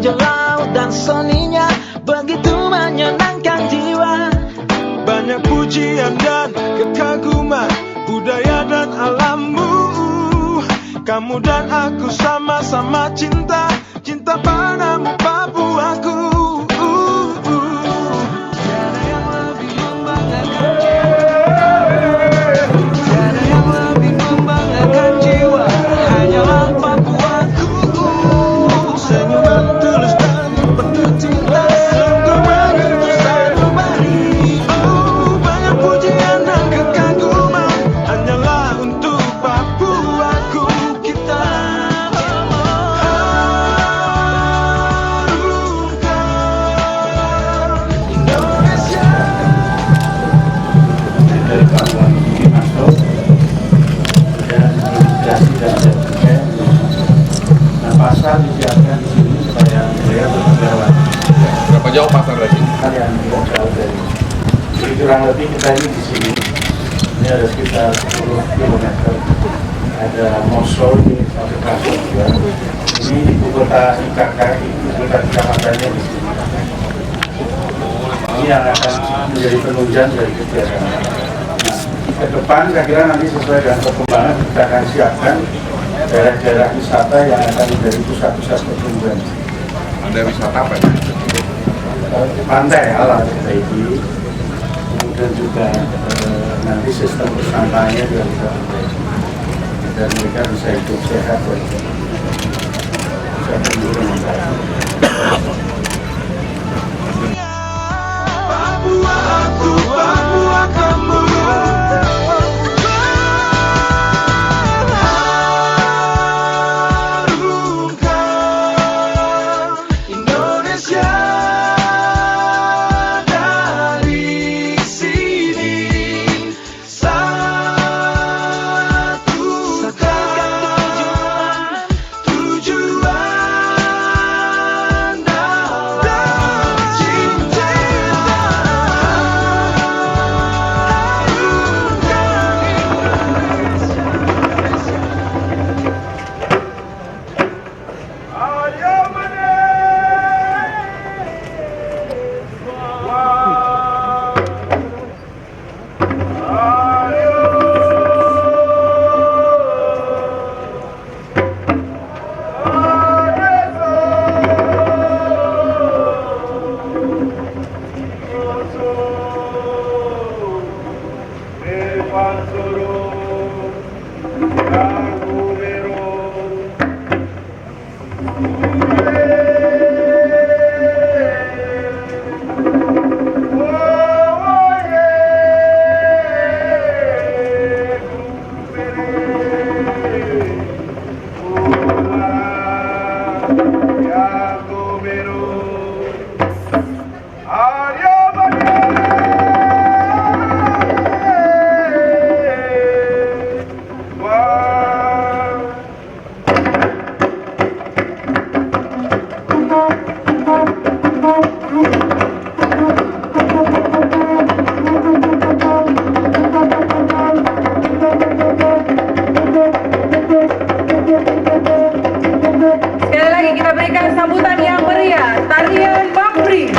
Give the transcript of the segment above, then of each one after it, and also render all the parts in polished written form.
hijau laut dan soninya begitu menyenangkan jiwa. Banyak pujian dan kekaguman budaya dan alammu. Kamu dan aku sama-sama cinta, cinta padamu Papuaku. Tiada yang lebih membanggakan jiwa, tiada yang lebih membanggakan jiwa, hanyalah Papuaku. Senyuman tulus dan penuh cinta, sungguh begitu sanubari. Oh, banyak pujian dan kekaguman hanyalah untuk Papuaku. Kita harumkan Indonesia. Dari Papua ini masuk dan imigrasi dan sebagainya. Nah, pasar disiapkan di sini supaya mereka bernegara. Berapa jauh pasar dari sini? Kalian tidak jauh dari. Jadi kurang lebih kita ini di sini. Ini ada sekitar 10 km. Ada Mosul ini sampai Kasur juga. Ini ibu kota IKK, ibu kota kecamatannya di sini. Ini yang akan menjadi penunjang dari kegiatan. Nah, ke depan saya kira nanti sesuai dengan perkembangan kita akan siapkan daerah-daerah wisata yang akan menjadi pusat-pusat pertumbuhan. Ada wisata apa ya? Pantai alam ini, kemudian juga nanti sistem bersampahnya juga bisa dan mereka bisa hidup sehat dan bisa tumbuh dengan baik. Papua aku, Papua kamu. Harumkan Indonesia dari sini. Satukan tujuan dalam cinta. Sekali lagi kita berikan sambutan yang meriah, tarian Bangpri.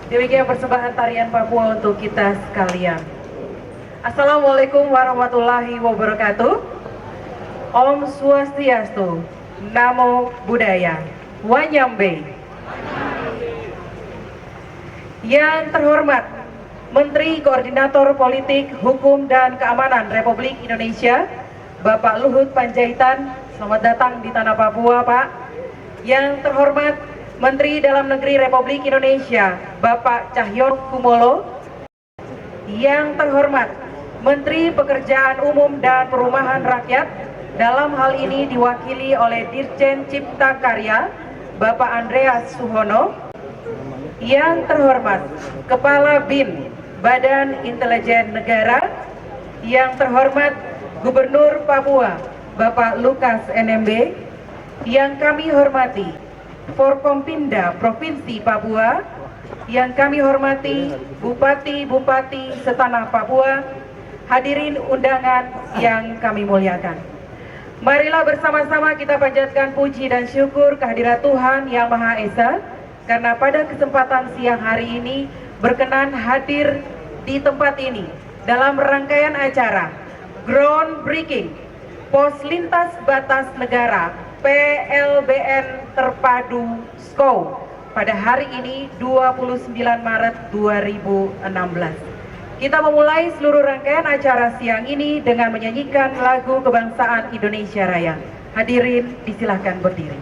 Demikian persembahan tarian Papua untuk kita sekalian. Assalamualaikum warahmatullahi wabarakatuh. Om Swastiastu, Namo Buddhaya, Wanyambe. Yang terhormat Menteri Koordinator Politik, Hukum, dan Keamanan Republik Indonesia, Bapak Luhut Panjaitan, selamat datang di Tanah Papua, Pak. Yang terhormat Menteri Dalam Negeri Republik Indonesia, Bapak Cahyono Kumolo. Yang terhormat Menteri Pekerjaan Umum dan Perumahan Rakyat, dalam hal ini diwakili oleh Dirjen Cipta Karya, Bapak Andreas Suhono. Yang terhormat Kepala BIN, Badan Intelijen Negara. Yang terhormat Gubernur Papua, Bapak Lukas NMB. Yang kami hormati Forkompinda Provinsi Papua. Yang kami hormati Bupati-Bupati setanah Papua. Hadirin undangan yang kami muliakan, marilah bersama-sama kita panjatkan puji dan syukur kehadirat Tuhan Yang Maha Esa, karena pada kesempatan siang hari ini berkenan hadir di tempat ini dalam rangkaian acara groundbreaking Pos Lintas Batas Negara PLBN Terpadu SKOW pada hari ini 29 Maret 2016. Kita memulai seluruh rangkaian acara siang ini dengan menyanyikan lagu kebangsaan Indonesia Raya. Hadirin disilahkan berdiri.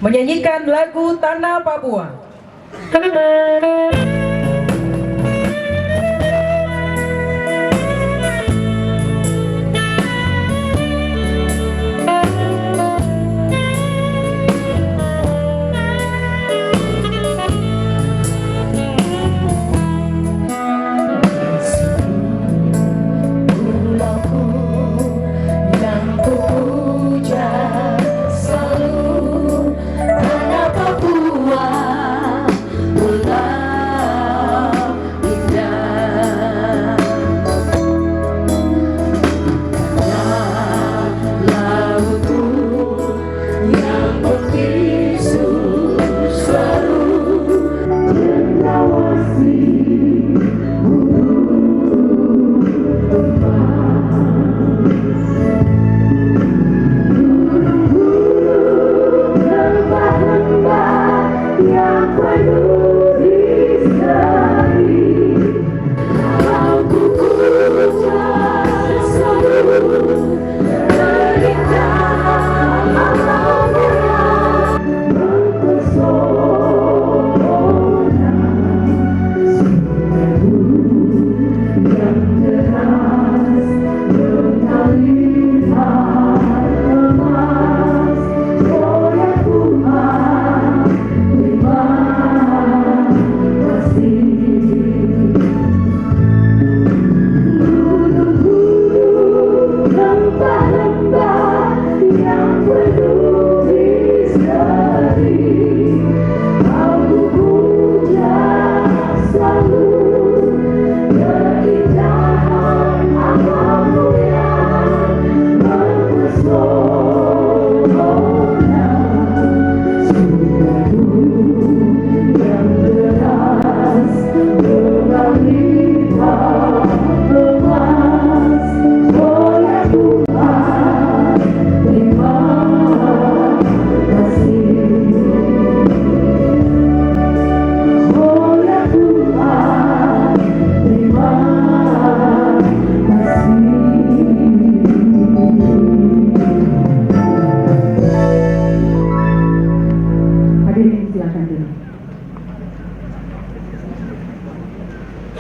Menyanyikan lagu Tanah Papua. Tanah Papua,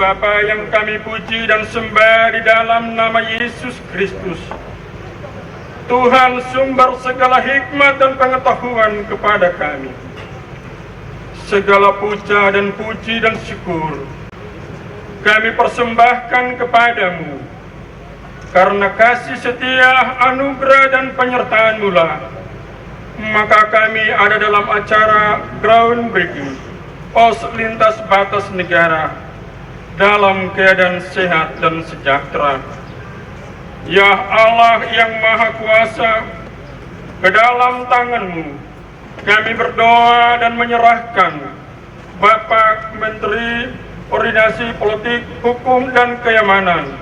Bapa yang kami puji dan sembah di dalam nama Yesus Kristus, Tuhan sumber segala hikmat dan pengetahuan kepada kami. Segala puja dan puji dan syukur kami persembahkan kepadamu, karena kasih setia, anugerah dan penyertaan-Mu lah, maka kami ada dalam acara groundbreaking pos lintas batas negara dalam keadaan sehat dan sejahtera. Ya Allah yang Maha Kuasa, ke dalam tangan-Mu kami berdoa dan menyerahkan Bapak Menteri Koordinasi Politik, Hukum dan Keamanan,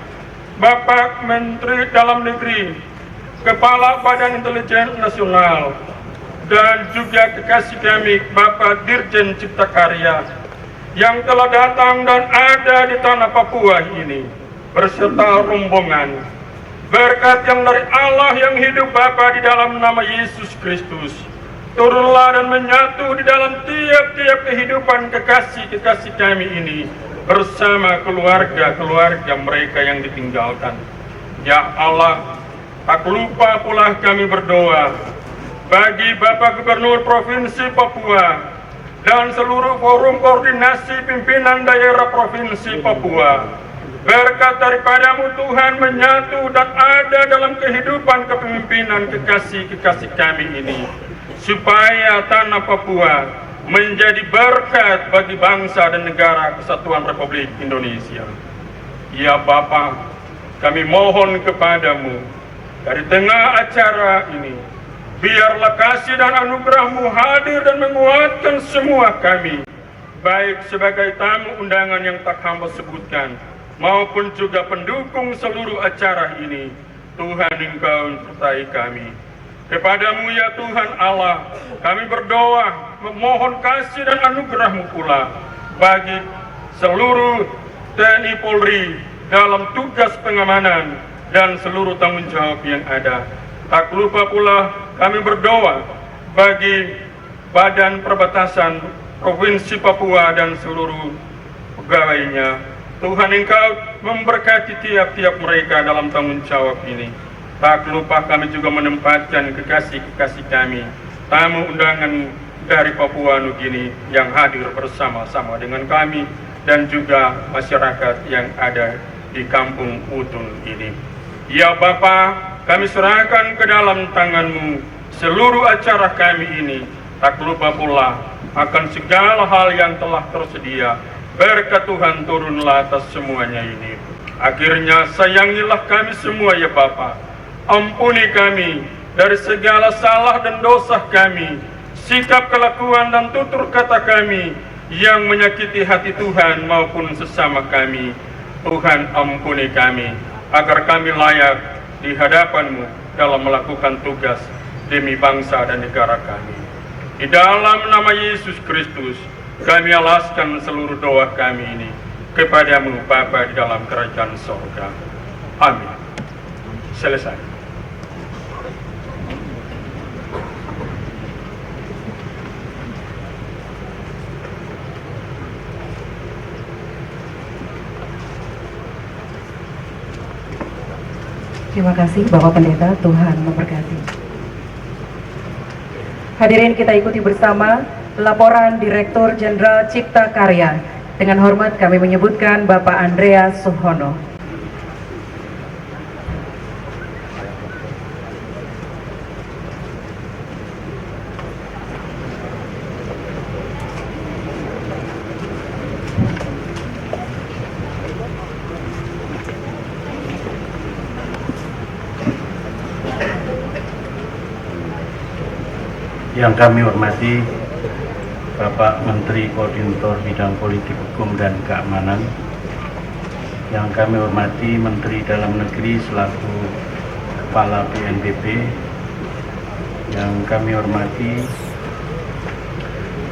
Bapak Menteri Dalam Negeri, Kepala Badan Intelijen Nasional, dan juga kekasih kami Bapak Dirjen Cipta Karya yang telah datang dan ada di tanah Papua ini berserta rombongan. Berkat yang dari Allah yang hidup Bapa di dalam nama Yesus Kristus turunlah dan menyatu di dalam tiap-tiap kehidupan kekasih-kekasih kami ini bersama keluarga-keluarga mereka yang ditinggalkan. Ya Allah, tak lupa pula kami berdoa bagi Bapak Gubernur Provinsi Papua dan seluruh forum koordinasi pimpinan daerah Provinsi Papua. Berkat daripada-Mu Tuhan menyatu dan ada dalam kehidupan kepemimpinan kekasih-kekasih kami ini, supaya tanah Papua menjadi berkat bagi bangsa dan negara Kesatuan Republik Indonesia. Ya Bapa, kami mohon kepadamu dari tengah acara ini, biarlah kasih dan anugerah-Mu hadir dan menguatkan semua kami, baik sebagai tamu undangan yang tak hamba sebutkan, maupun juga pendukung seluruh acara ini. Tuhan, Engkau sertai kami. Kepadamu ya Tuhan Allah, kami berdoa, memohon kasih dan anugerah-Mu pula bagi seluruh TNI Polri dalam tugas pengamanan dan seluruh tanggung jawab yang ada. Tak lupa pula kami berdoa bagi Badan Perbatasan Provinsi Papua dan seluruh pegawainya. Tuhan, Engkau memberkati tiap-tiap mereka dalam tanggung jawab ini. Tak lupa kami juga menempatkan kekasih-kekasih kami, tamu undangan dari Papua Nugini yang hadir bersama-sama dengan kami dan juga masyarakat yang ada di Kampung Utun ini. Ya Bapa, kami serahkan ke dalam tangan-Mu seluruh acara kami ini. Tak lupa pula akan segala hal yang telah tersedia. Berkat Tuhan turunlah atas semuanya ini. Akhirnya sayangilah kami semua ya Bapa. Ampuni kami dari segala salah dan dosa kami, sikap kelakuan dan tutur kata kami yang menyakiti hati Tuhan maupun sesama kami. Tuhan, ampuni kami agar kami layak di hadapan-Mu dalam melakukan tugas demi bangsa dan negara kami. Di dalam nama Yesus Kristus kami alaskan seluruh doa kami ini kepadamu Bapa di dalam kerajaan sorga. Amin. Selesai. Terima kasih Bapak Pendeta, Tuhan memberkati. Hadirin, kita ikuti bersama laporan Direktur Jenderal Cipta Karya. Dengan hormat kami menyebutkan Bapak Andreas Suhono. Yang kami hormati Bapak Menteri Koordinator Bidang Politik, Hukum dan Keamanan, yang kami hormati Menteri Dalam Negeri selaku Kepala BNPB, yang kami hormati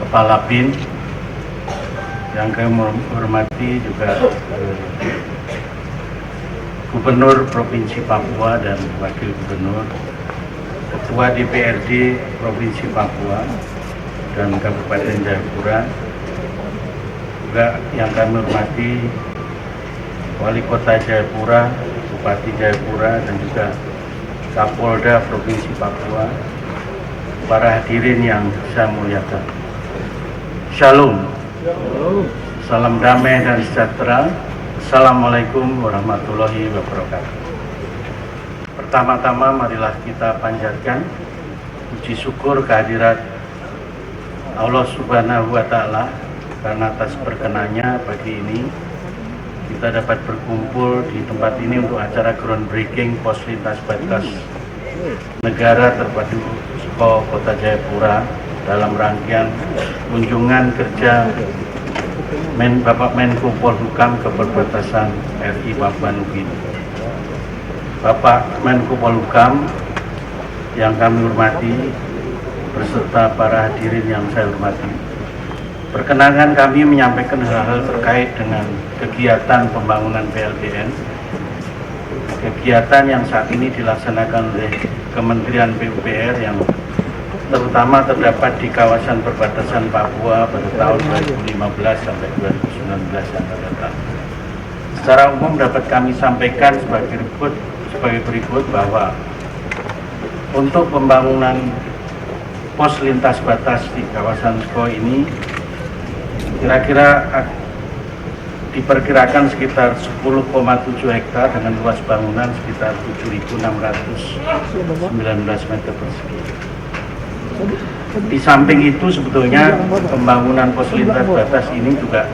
Kepala BIN, yang kami hormati juga Gubernur Provinsi Papua dan Wakil Gubernur, Ketua DPRD Provinsi Papua dan Kabupaten Jayapura, juga yang kami hormati Wali Kota Jayapura, Bupati Jayapura, dan juga Kapolda Provinsi Papua, para hadirin yang saya muliakan. Shalom. Salam damai dan sejahtera. Assalamualaikum warahmatullahi wabarakatuh. Pertama-tama marilah kita panjatkan puji syukur kehadirat Allah Subhanahu wa Ta'ala, karena atas berkenannya pagi ini kita dapat berkumpul di tempat ini untuk acara groundbreaking pos lintas batas negara terpadu SKO Kota Jayapura dalam rangkaian kunjungan kerja Bapak Menko Polhukam ke perbatasan RI Papua Nugini. Bapak Menko Polhukam yang kami hormati beserta para hadirin yang saya hormati, perkenankan kami menyampaikan hal-hal terkait dengan kegiatan pembangunan PLBN, kegiatan yang saat ini dilaksanakan oleh Kementerian PUPR yang terutama terdapat di kawasan perbatasan Papua pada tahun 2015 sampai 2019 yang akan datang. Secara umum dapat kami sampaikan sebagai berikut bahwa untuk pembangunan pos lintas batas di kawasan SKO ini kira-kira diperkirakan sekitar 10,7 hektar dengan luas bangunan sekitar 7.619 meter persegi. Di samping itu sebetulnya pembangunan pos lintas batas ini juga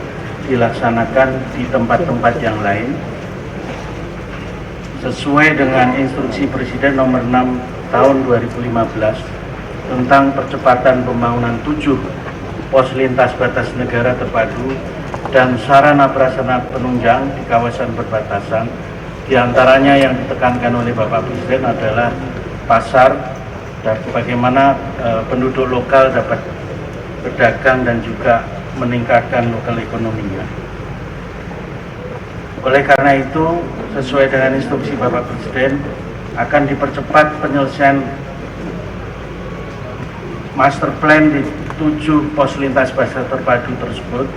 dilaksanakan di tempat-tempat yang lain sesuai dengan instruksi Presiden nomor 6 tahun 2015 tentang percepatan pembangunan 7 pos lintas batas negara terpadu dan sarana prasarana penunjang di kawasan perbatasan. Di antaranya yang ditekankan oleh Bapak Presiden adalah pasar dan bagaimana penduduk lokal dapat berdagang dan juga meningkatkan lokal ekonominya. Oleh karena itu, sesuai dengan instruksi Bapak Presiden, akan dipercepat penyelesaian master plan di 7 pos lintas batas terpadu tersebut.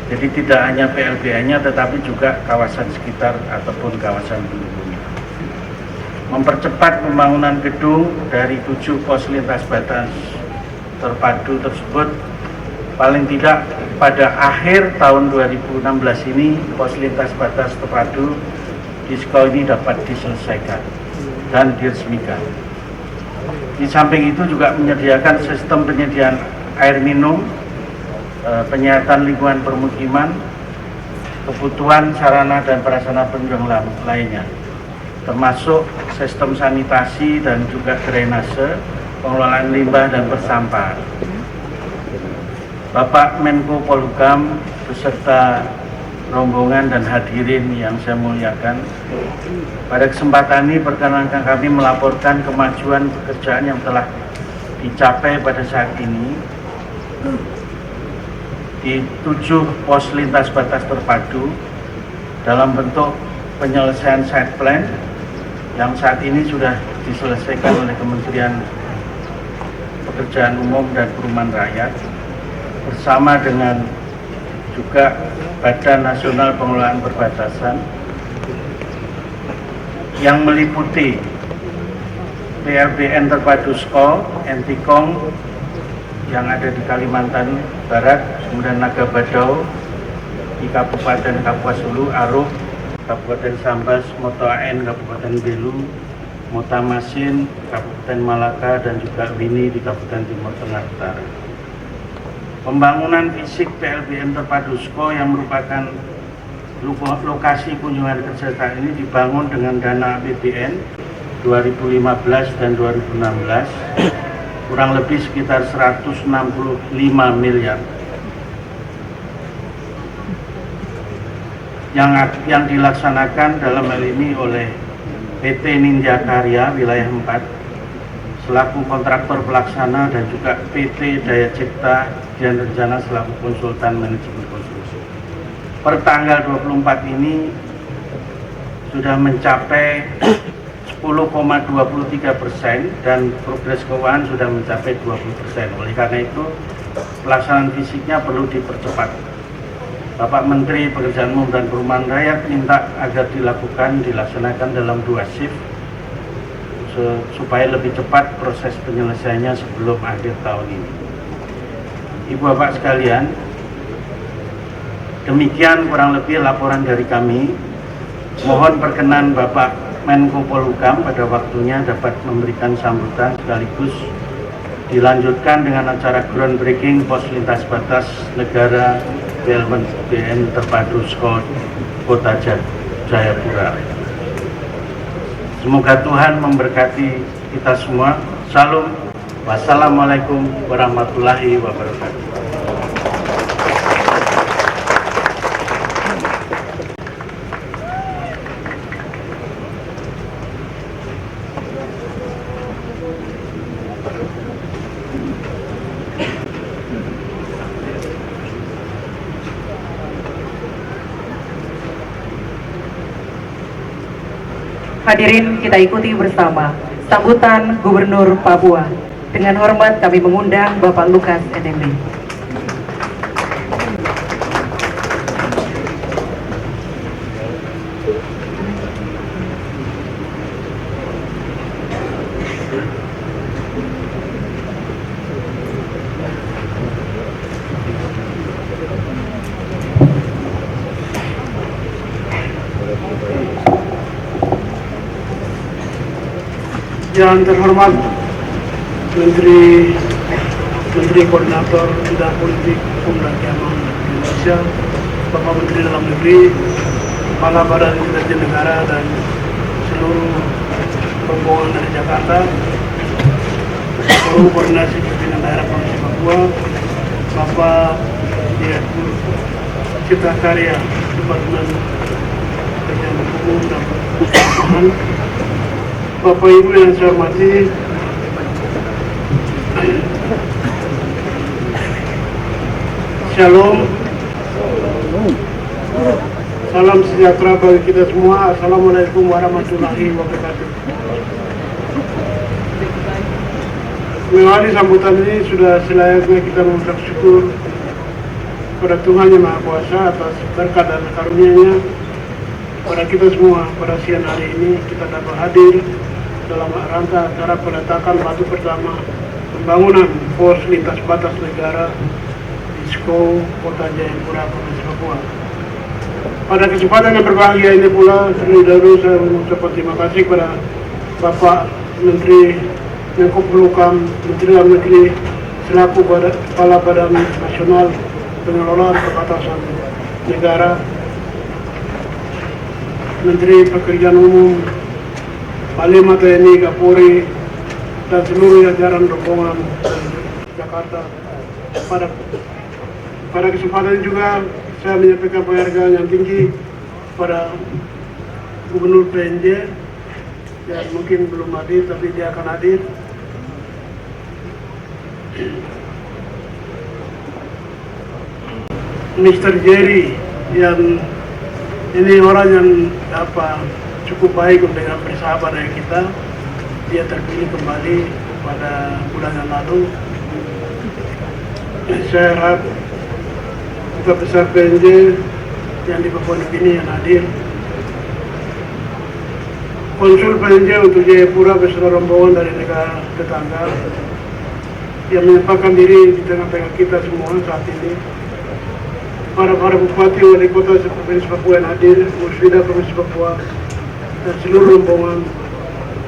Jadi tidak hanya PLBN-nya tetapi juga kawasan sekitar ataupun kawasan penduduknya. Mempercepat pembangunan gedung dari 7 pos lintas batas terpadu tersebut, paling tidak pada akhir tahun 2016 ini pos lintas batas terpadu di SKO ini dapat diselesaikan dan diresmikan. Di samping itu juga menyediakan sistem penyediaan air minum, penyihatan lingkungan permukiman, kebutuhan sarana dan prasarana penunjang lainnya, termasuk sistem sanitasi dan juga drainase, pengelolaan limbah dan persampahan. Bapak Menko Polhukam beserta rombongan dan hadirin yang saya muliakan, pada kesempatan ini perkenankan kami melaporkan kemajuan pekerjaan yang telah dicapai pada saat ini di 7 pos lintas batas terpadu dalam bentuk penyelesaian site plan yang saat ini sudah diselesaikan oleh Kementerian Pekerjaan Umum dan Perumahan Rakyat bersama dengan juga Badan Nasional Pengelolaan Perbatasan yang meliputi PLBN terpadu SKO, Entikong yang ada di Kalimantan Barat, kemudian Nagabadau di Kabupaten Kapuas Hulu, Aruk, Kabupaten Sambas, Motoaen, Kabupaten Belu, Motamasin, Kabupaten Malaka, dan juga Wini di Kabupaten Timur Tengah Utara. Pembangunan fisik PLBN terpadu SKO yang merupakan lokasi kunjungan kerja saat ini dibangun dengan dana APBN 2015 dan 2016 kurang lebih sekitar 165 miliar yang dilaksanakan dalam hal ini oleh PT Nindya Karya Wilayah 4 selaku kontraktor pelaksana dan juga PT Daya Cipta dan Rencana selaku konsultan manajemen konstruksi. Per tanggal 24 ini sudah mencapai 10,23% dan progres keuangan sudah mencapai 20%. Oleh karena itu pelaksanaan fisiknya perlu dipercepat. Bapak Menteri Pekerjaan Umum dan Perumahan Rakyat minta agar dilaksanakan dalam 2 shift supaya lebih cepat proses penyelesaiannya sebelum akhir tahun ini. Ibu Bapak sekalian, demikian kurang lebih laporan dari kami. Mohon perkenan Bapak Menko Polhukam pada waktunya dapat memberikan sambutan sekaligus dilanjutkan dengan acara groundbreaking pos lintas batas negara BLN terpadu Kota Jayapura. Semoga Tuhan memberkati kita semua. Salam. Wassalamualaikum warahmatullahi wabarakatuh. Hadirin, kita ikuti bersama sambutan Gubernur Papua. Dengan hormat kami mengundang Bapak Lukas NMB. Yang terhormat Menteri Koordinator Bidang Politik, Hukum dan Keamanan Indonesia, Bapak Menteri Dalam Negeri, Kepala Badan Intelijen Negara dan seluruh rombongan dari Jakarta, seluruh koordinasi pimpinan daerah Provinsi Papua, Bapak Direktur Cipta Karya Departemen Pekerjaan Umum dan Perumahan, Bapak Ibu yang saya hormati, Shalom, salam sejahtera bagi kita semua. Assalamualaikum warahmatullahi wabarakatuh. Mengawali sambutan ini sudah selayaknya kita mengucap syukur pada Tuhan Yang Maha Kuasa atas berkat dan karunia-Nya pada kita semua. Pada siang hari ini kita dapat hadir dalam rangka acara peletakan batu pertama pembangunan pos lintas batas negara di SKO Kota Jayapura, Provinsi Papua. Pada kesempatan yang berbahagia ini pula, terlebih dahulu saya mengucapkan terima kasih kepada Bapak Menteri Menko Polhukam, Menteri Dalam Negeri, selaku Kepala Badan Nasional Pengelolaan Perbatasan Negara, Menteri Pekerjaan Umum, Panglima TNI, Kapolri, dan seluruh jajaran rombongan dari Jakarta. Pada kesempatan juga saya menyampaikan penghargaan yang tinggi pada Gubernur PNJ yang mungkin belum hadir, tapi dia akan hadir. Mr. Jerry, yang ini orang yang cukup baik dengan persahabat dengan kita. Dia terpilih kembali pada bulan yang lalu. Saya harap Duta Besar PNJ yang di Papua Nugini yang hadir, Konsul PNJ untuk Jayapura beserta rombongan dari negara tetangga yang menyempatkan diri di tengah-tengah kita semua saat ini, para bupati wali kota Provinsi Papua yang hadir, Musbida Provinsi Papua, dan seluruh rombongan,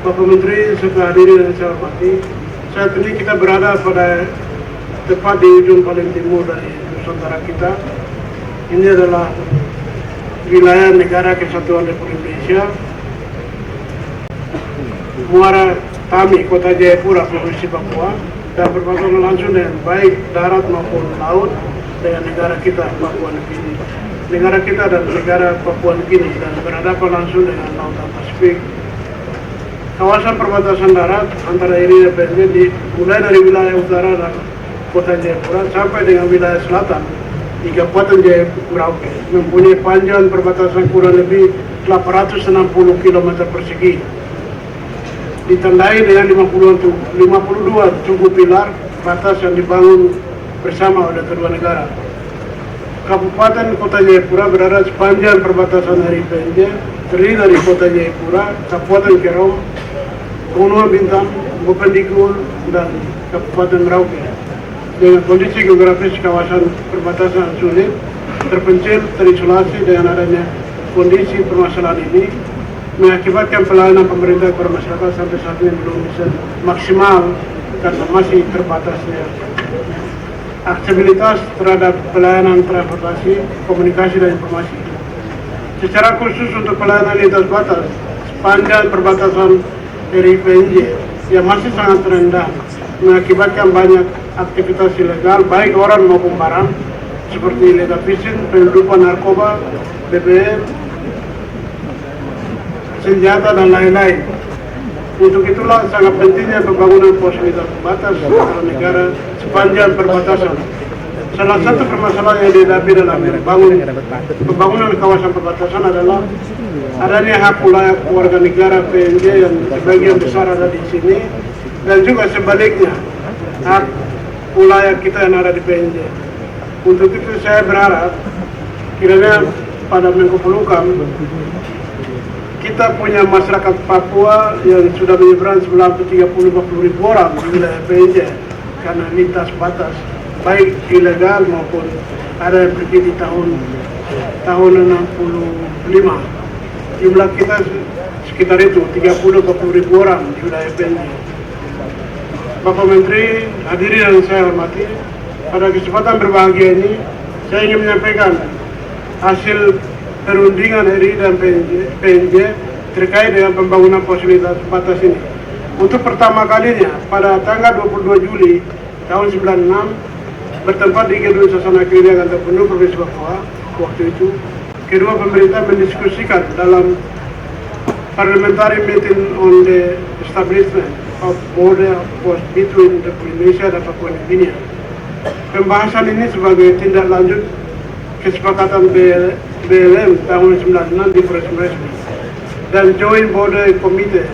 Bapak Menteri serta hadirin yang saya hormati. Saat ini kita berada pada tepat di ujung paling timur dari Nusantara kita. Ini adalah wilayah Negara Kesatuan Republik Indonesia, Muara Tami, Kota Jayapura, Provinsi Papua, dan berbatasan langsung dengan baik darat maupun laut dengan negara kita, Papua Nugini. Negara kita dan negara Papua Nugini dan berhadapan langsung dengan Lautan Pasifik. Kawasan perbatasan darat antara ini dan PNJ mulai dari wilayah utara dan Kota Jayapura sampai dengan wilayah selatan di Kabupaten Jayapura mempunyai panjang perbatasan kurang lebih 860 km persegi. Ditandai dengan 52 tugu pilar batas yang dibangun bersama oleh kedua negara. Kabupaten Kota Jayapura berada sepanjang perbatasan dari PNJ, terdiri dari Kota Jayapura, Kabupaten Kerom, Gunung Bintang, Bovendigul, dan Kabupaten Merauke. Dengan kondisi geografis kawasan perbatasan sulit, terpencil, terisolasi dengan adanya kondisi permasalahan ini, mengakibatkan pelayanan pemerintah kepada masyarakat sampai saat ini belum bisa maksimal karena masih terbatasnya aksesibilitas terhadap pelayanan transportasi, komunikasi, dan informasi. Secara khusus untuk pelayanan lintas batas, sepanjang perbatasan dari PNJ yang masih sangat rendah, mengakibatkan banyak aktivitas ilegal, baik orang maupun barang, seperti illegal fishing, penyelundupan narkoba, BBM, senjata, dan lain-lain. Untuk itulah sangat pentingnya pembangunan pos lintas batas antara negara sepanjang perbatasan. Salah satu permasalahan yang dihadapi dalam pembangunan kawasan perbatasan adalah adanya hak wilayah warga negara PNJ yang sebagian besar ada di sini, dan juga sebaliknya hak wilayah kita yang ada di PNJ. Untuk itu saya berharap kiranya pada Menko Polhukam kita punya masyarakat Papua yang sudah menyeberang 30-40 ribu orang di wilayah PNJ karena lintas batas, baik ilegal maupun ada yang pergi di tahun 65. Jumlah kita sekitar itu 30-40 ribu orang di wilayah PNJ. Bapak Menteri, hadirin yang saya hormati, pada kesempatan berbahagia ini saya ingin menyampaikan hasil perundingan RI dan PNJ terkait dengan pembangunan pos lintas batas ini. Untuk pertama kalinya pada tanggal 22 Juli tahun 96 bertempat di Gedung Sasana Kriya Kantor Penuh Provinsi Papua. Waktu itu kedua pemerintah mendiskusikan dalam parliamentary meeting on the establishment of border post between the Indonesia dan Papua New Guinea. Pembahasan ini sebagai tindak lanjut kesepakatan BLM tahun 96 di Proses Resmi dan Joint Border Committee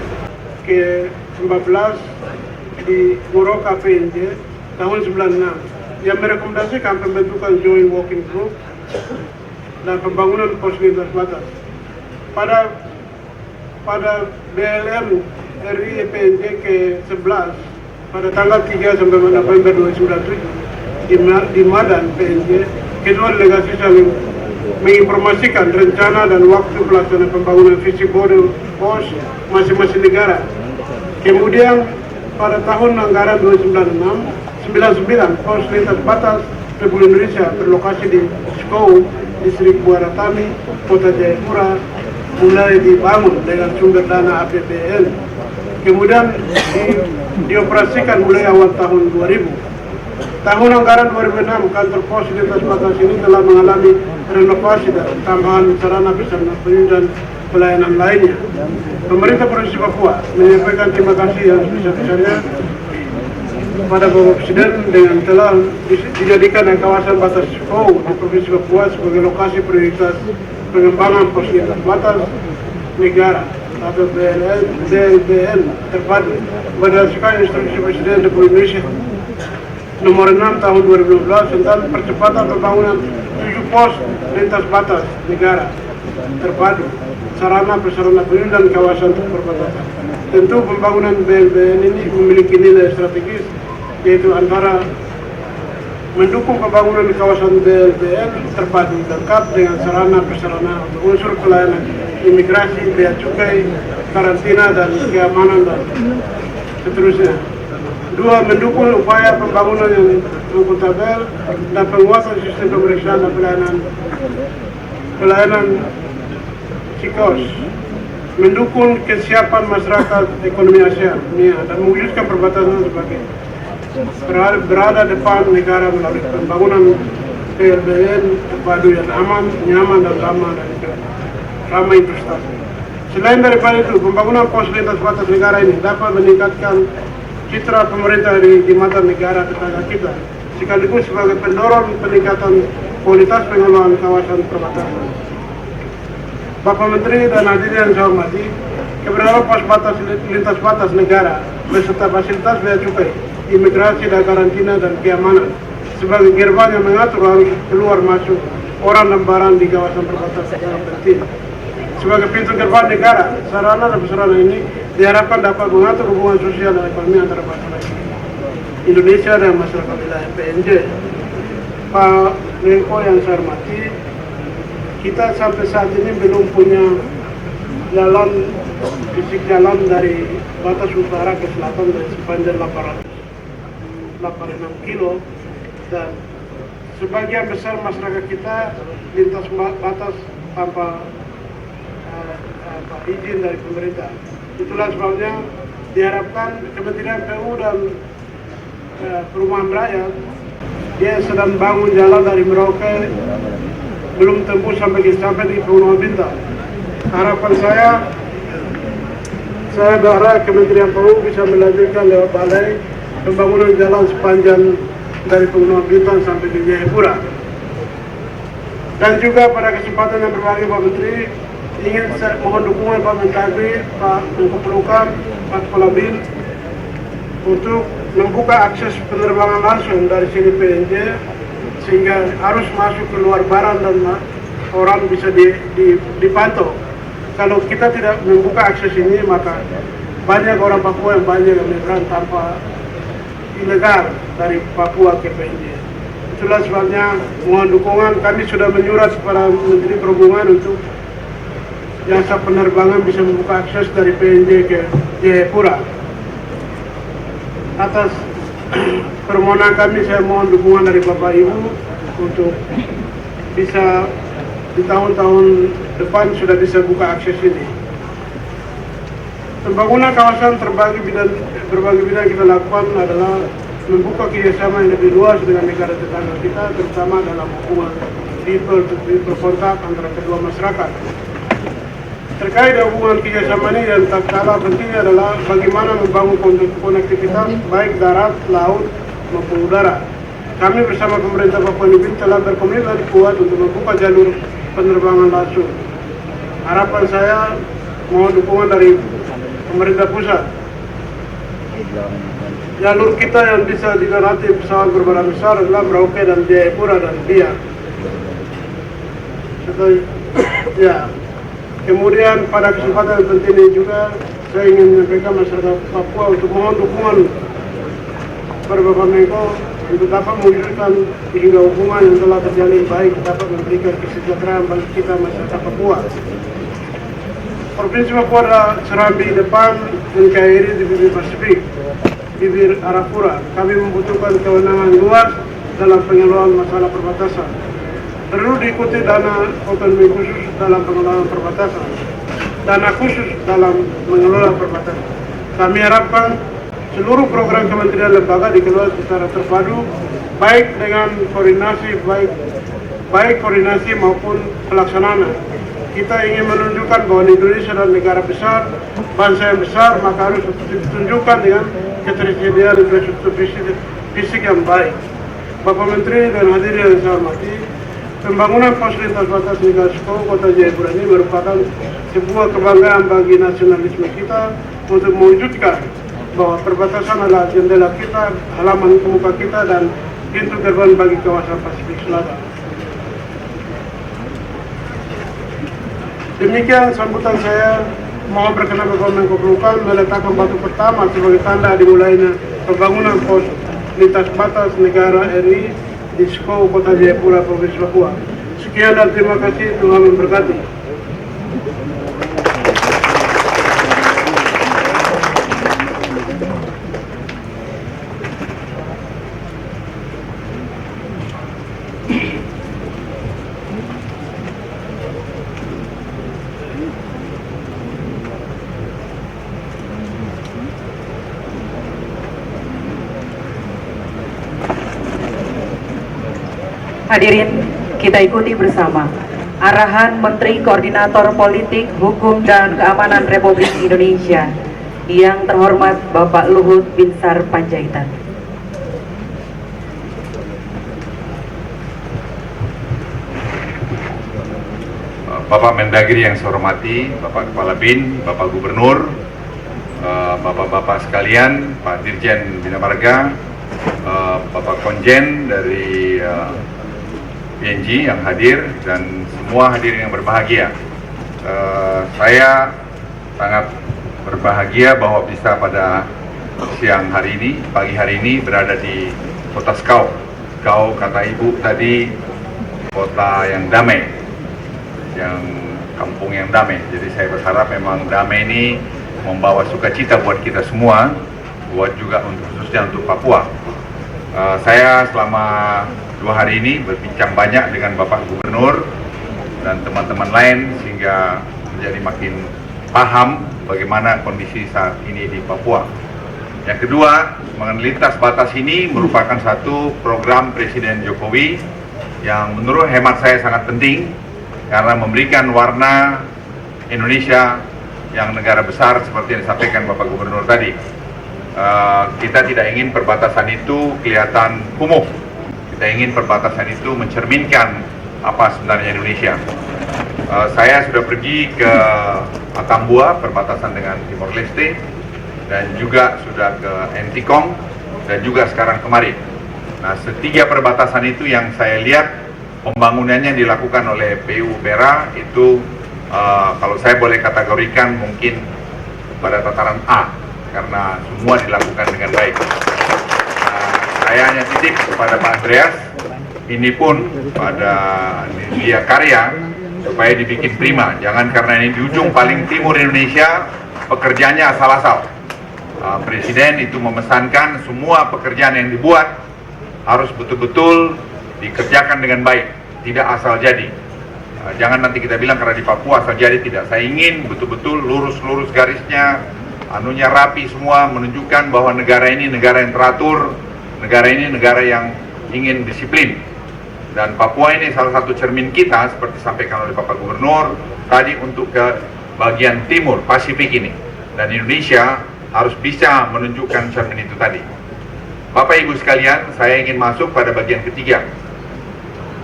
ke-14 di Muroka PNJ tahun 96 yang merekomendasikan pembentukan Joint Working Group dan pembangunan pos lintas batas. Pada BLM RI PNJ ke-11 pada tanggal 3 sampai November 2097 di Madan PNJ, kedua delegasi saling menginformasikan rencana dan waktu pelaksanaan pembangunan visi border pos masing-masing negara. Kemudian pada tahun anggaran 2099 pos lintas batas Republik Indonesia berlokasi di Skou, Distrik Buaratami, Kota Jayapura mulai dibangun dengan sumber dana APBN. Kemudian dioperasikan mulai awal tahun 2000. Tahun anggaran 2006, kantor pos lintas batas ini telah mengalami renovasi dan tambahan sarana prasarana dan pelayanan lainnya. Pemerintah Provinsi Papua menyampaikan terima kasih yang sebesar-besarnya kepada Bapak Presiden dengan telah dijadikan kawasan batas Skou di Provinsi Papua sebagai lokasi prioritas pengembangan pos lintas batas negara atau BLN terpadu berdasarkan instruksi Presiden Republik Indonesia nomor 6 tahun 2012 tentang percepatan pembangunan 7 pos lintas batas negara terpadu sarana prasarana dan kawasan perbatasan. Tentu pembangunan BLN ini memiliki nilai strategis, yaitu antara mendukung pembangunan kawasan BLN terpadu lengkap dengan sarana prasarana untuk unsur pelayanan imigrasi, bea cukai, karantina, dan keamanan dan seterusnya. Dua, mendukung upaya pembangunan yang akuntabel dan penguatan sistem pemeriksaan dan pelayanan psikos. Mendukung kesiapan masyarakat ekonomi ASEAN dan mewujudkan perbatasan sebagai berada depan negara melalui pembangunan PLBN terpadu yang aman, nyaman, dan ramah investasi. Selain daripada itu, pembangunan pos lintas batas negara ini dapat meningkatkan citra pemerintah di mata negara tetangga kita, sekaligus sebagai pendorong peningkatan kualitas pengelolaan kawasan perbatasan. Bapak Menteri dan hadirin yang saya hormati, keberadaan pos lintas batas negara beserta fasilitas bea cukai, imigrasi dan karantina dan keamanan sebagai gerbang yang mengatur arus keluar masuk orang dan barang di kawasan perbatasan yang penting. Sebagai pintu gerbang negara, sarana dan prasarana ini diharapkan dapat mengatur hubungan sosial dan ekonomi antara masyarakat Indonesia dan masyarakat wilayah PNJ. Pak Menko yang saya hormati, kita sampai saat ini belum punya jalan, fisik jalan dari batas utara ke selatan dari sepanjang 886 kilo, dan sebagian besar masyarakat kita lintas batas tanpa izin dari pemerintah. Itulah sebabnya diharapkan Kementerian PU dan Perumahan Rakyat dia sedang bangun jalan dari Merauke belum tembus sampai di Pegunungan Bintang. Harapan saya berharap Kementerian PU bisa melanjutkan lewat balai pembangunan jalan sepanjang dari Pegunungan Bintang sampai ke Jayapura. Dan juga pada kesempatan yang berbahagia Pak Menteri, ingin saya mohon dukungan Pak Mendagri, Pak Menko Polhukam, Pak Kepala BIN untuk membuka akses penerbangan langsung dari sini PNJ sehingga arus masuk keluar barang dan orang bisa dipantau. Kalau kita tidak membuka akses ini, maka banyak orang Papua yang banyak yang menyeberang tanpa ilegal dari Papua ke PNJ. Itulah sebabnya mohon dukungan. Kami sudah menyurat kepada Menteri Perhubungan untuk jasa penerbangan bisa membuka akses dari PNJ ke Jayapura. Atas permohonan kami, saya mohon dukungan dari Bapak Ibu untuk bisa di tahun-tahun depan sudah bisa buka akses ini. Pembangunan kawasan berbagai bidang kita lakukan adalah membuka kerjasama yang lebih luas dengan negara tetangga kita, terutama dalam hubungan people kontak antara kedua masyarakat. Terkait dengan hubungan kerjasama ini yang tak kalah pentingnya adalah bagaimana membangun konektivitas baik darat, laut maupun udara. Kami bersama pemerintah Papua New Guinea telah berkomitmen kuat untuk membuka jalur penerbangan langsung. Harapan saya mohon dukungan dari pemerintah pusat. Jalur kita yang bisa dilewati pesawat berbadan besar adalah Merauke dan Jayapura dan Biak. Ya. Kemudian pada kesempatan penting ini juga saya ingin menyampaikan masyarakat Papua untuk mohon dukungan kepada Bapak Menko untuk dapat mewujudkan hingga hubungan yang telah terjalin baik dapat memberikan kesejahteraan bagi kita masyarakat Papua. Provinsi Papua adalah serambi depan NKRI di bibir Pasifik, bibir Arafura. Kami membutuhkan kewenangan luas dalam pengelolaan masalah perbatasan. Perlu diikuti dana otonomi khusus dalam pengelolaan perbatasan, dana khusus dalam mengelola perbatasan. Kami harapkan seluruh program kementerian lembaga dikelola secara terpadu, baik dengan koordinasi baik koordinasi maupun pelaksanaan. Kita ingin menunjukkan bahwa Indonesia adalah negara besar, bangsa yang besar, maka harus ditunjukkan dengan ketersediaan infrastruktur fisik yang baik. Bapak Menteri dan hadirin yang saya hormati, pembangunan pos lintas batas Nigasco Kota Jayapura ini merupakan sebuah kebanggaan bagi nasionalisme kita untuk mewujudkan bahwa perbatasan adalah jendela kita, halaman kemuka kita, dan pintu gerbang bagi kawasan Pasifik Selatan. Demikian sambutan saya. Mohon berkenan Bapak Menko Polhukam meletakkan batu pertama sebagai tanda dimulainya pembangunan pos lintas batas negara RI di Sko Kota Jayapura, Provinsi Papua. Sekian dan terima kasih. Tuhan memberkati. Hadirin, kita ikuti bersama arahan Menteri Koordinator Politik, Hukum, dan Keamanan Republik Indonesia yang terhormat Bapak Luhut Binsar Panjaitan. Bapak Mendagri yang saya hormati, Bapak Kepala BIN, Bapak Gubernur, Bapak-bapak sekalian, Pak Dirjen Bina Marga, Bapak Konjen dari PNG yang hadir dan semua hadirin yang berbahagia. Saya sangat berbahagia bahwa bisa pada siang hari ini, pagi hari ini berada di kota Skau. Skau kata Ibu tadi kota yang damai, yang kampung yang damai. Jadi saya berharap memang damai ini membawa sukacita buat kita semua, buat juga khususnya untuk Papua. Saya selama 2 hari ini berbincang banyak dengan Bapak Gubernur dan teman-teman lain sehingga menjadi makin paham bagaimana kondisi saat ini di Papua. Yang kedua, mengenai lintas batas ini merupakan satu program Presiden Jokowi yang menurut hemat saya sangat penting karena memberikan warna Indonesia yang negara besar seperti yang disampaikan Bapak Gubernur tadi. Kita tidak ingin perbatasan itu kelihatan kumuh. Kita ingin perbatasan itu mencerminkan apa sebenarnya Indonesia. Saya sudah pergi ke Atambua, perbatasan dengan Timor Leste, dan juga sudah ke Entikong, dan juga sekarang kemarin. Nah, setiga perbatasan itu yang saya lihat pembangunannya dilakukan oleh PU Bera itu kalau saya boleh kategorikan mungkin pada tataran A, karena semua dilakukan dengan baik. Saya hanya titip kepada Pak Andreas, ini pun pada dia karya supaya dibikin prima. Jangan karena ini di ujung paling timur Indonesia, pekerjaannya asal-asal. Presiden itu memesankan semua pekerjaan yang dibuat harus betul-betul dikerjakan dengan baik, tidak asal jadi. Jangan nanti kita bilang karena di Papua asal jadi, tidak. Saya ingin betul-betul lurus-lurus garisnya, anunya rapi semua, menunjukkan bahwa negara ini negara yang teratur, negara ini negara yang ingin disiplin. Dan Papua ini salah satu cermin kita, seperti disampaikan oleh Bapak Gubernur tadi, untuk ke bagian timur Pasifik ini. Dan Indonesia harus bisa menunjukkan cermin itu tadi. Bapak Ibu sekalian, saya ingin masuk pada bagian ketiga.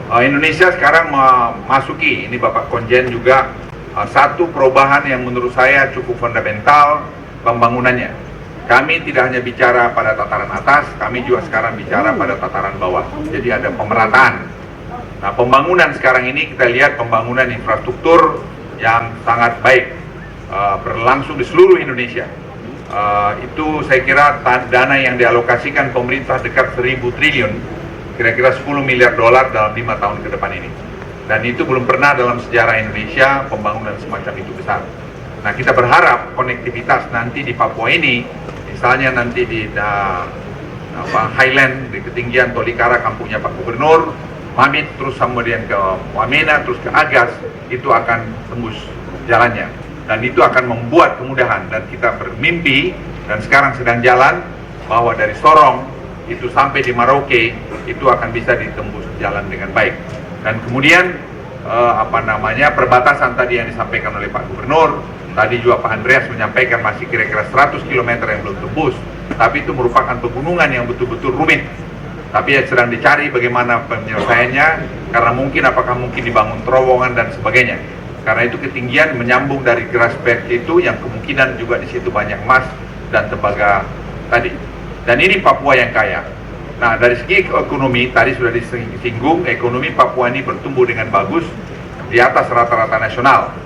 Indonesia sekarang memasuki, ini Bapak Konjen juga, satu perubahan yang menurut saya cukup fundamental pembangunannya. Kami tidak hanya bicara pada tataran atas, kami juga sekarang bicara pada tataran bawah. Jadi ada pemerataan. Nah, pembangunan sekarang ini kita lihat pembangunan infrastruktur yang sangat baik, berlangsung di seluruh Indonesia. Itu saya kira dana yang dialokasikan pemerintah dekat 1.000 triliun, kira-kira 10 miliar dolar dalam 5 tahun ke depan ini. Dan itu belum pernah dalam sejarah Indonesia pembangunan semacam itu besar. Nah, kita berharap konektivitas nanti di Papua ini, misalnya nanti di Highland, di ketinggian Tolikara, kampungnya Pak Gubernur, Mamit, terus kemudian ke Wamena, terus ke Agas, itu akan tembus jalannya. Dan itu akan membuat kemudahan, dan kita bermimpi dan sekarang sedang jalan bahwa dari Sorong itu sampai di Merauke itu akan bisa ditembus jalan dengan baik. Dan kemudian perbatasan tadi yang disampaikan oleh Pak Gubernur, tadi juga Pak Andreas menyampaikan masih kira-kira 100 km yang belum tembus, tapi itu merupakan pegunungan yang betul-betul rumit. Tapi ya sedang dicari bagaimana penyelesaiannya, karena apakah mungkin dibangun terowongan dan sebagainya. Karena itu ketinggian menyambung dari Grasberg itu yang kemungkinan juga di situ banyak emas dan tembaga tadi. Dan ini Papua yang kaya. Nah, dari segi ekonomi tadi sudah disinggung, ekonomi Papua ini bertumbuh dengan bagus di atas rata-rata nasional.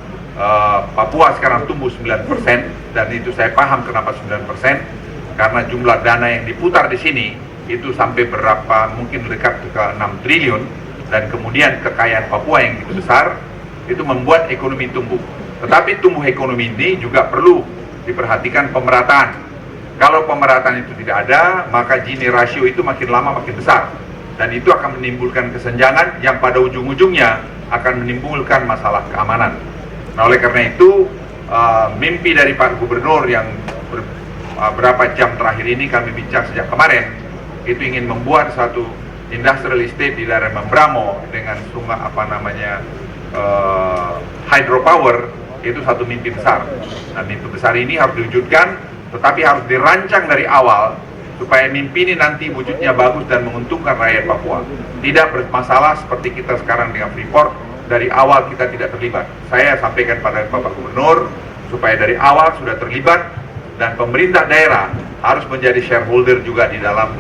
Papua sekarang tumbuh 9%, dan itu saya paham kenapa 9%, karena jumlah dana yang diputar di sini itu sampai berapa, mungkin dekat ke 6 triliun, dan kemudian kekayaan Papua yang begitu besar itu membuat ekonomi tumbuh. Tetapi tumbuh ekonomi ini juga perlu diperhatikan pemerataan. Kalau pemerataan itu tidak ada, maka Gini rasio itu makin lama makin besar, dan itu akan menimbulkan kesenjangan yang pada ujung-ujungnya akan menimbulkan masalah keamanan. Nah, oleh karena itu mimpi dari Pak Gubernur yang beberapa jam terakhir ini kami bincang sejak kemarin, itu ingin membuat satu industrial estate di daerah Membramo dengan sungai hydropower, itu satu mimpi besar. Dan mimpi besar ini harus diwujudkan, tetapi harus dirancang dari awal supaya mimpi ini nanti wujudnya bagus dan menguntungkan rakyat Papua. Tidak bermasalah seperti kita sekarang dengan Freeport, dari awal kita tidak terlibat. Saya sampaikan pada Bapak Gubernur supaya dari awal sudah terlibat, dan pemerintah daerah harus menjadi shareholder juga di dalam